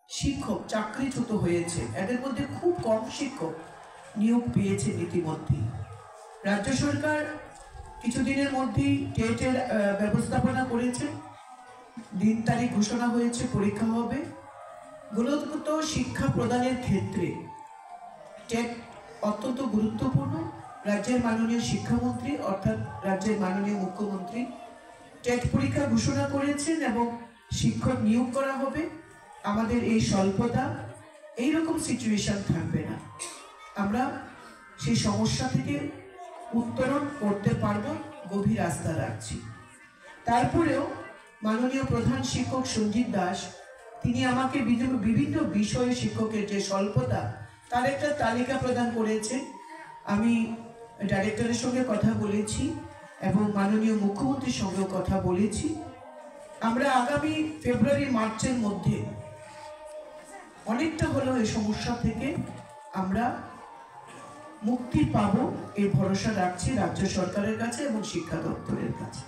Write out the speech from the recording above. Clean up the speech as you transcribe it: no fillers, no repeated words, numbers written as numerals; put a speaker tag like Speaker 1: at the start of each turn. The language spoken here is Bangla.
Speaker 1: শিক্ষক চাকরিচ্যুত হয়েছে, এদের মধ্যে খুব কম শিক্ষক নিয়োগ পেয়েছে ইতিমধ্যে। রাজ্য সরকার কিছুদিনের মধ্যেই টেটের ব্যবস্থাপনা করেছে, দিন তারিখ ঘোষণা হয়েছে, পরীক্ষা হবে। গুণগত শিক্ষা প্রদানের ক্ষেত্রে টেট অত্যন্ত গুরুত্বপূর্ণ। রাজ্যের মাননীয় শিক্ষামন্ত্রী অর্থাৎ রাজ্যের মাননীয় মুখ্যমন্ত্রী টেট পরীক্ষা ঘোষণা করেছেন এবং শিক্ষক নিয়োগ করা হবে। আমাদের এই স্বল্পতা, এইরকম সিচুয়েশন থাকবে না, আমরা সেই সমস্যা থেকে উত্তরণ করতে পারবো, গভীর আস্থা রাখছি। তারপরেও মাননীয় প্রধান শিক্ষক সঞ্জিত দাস তিনি আমাকে বিভিন্ন বিষয়ে শিক্ষকের যে স্বল্পতা তার একটা তালিকা প্রদান করেছে। আমি ডাইরেক্টরের সঙ্গে কথা বলেছি এবং মাননীয় মুখ্যমন্ত্রীর সঙ্গেও কথা বলেছি। আমরা আগামী ফেব্রুয়ারি মার্চের মধ্যে অনেকটা হলেও এই সমস্যা থেকে আমরা মুক্তি পাবো, এই ভরসা রাখছি রাজ্য সরকারের কাছে এবং শিক্ষা দপ্তরের কাছে।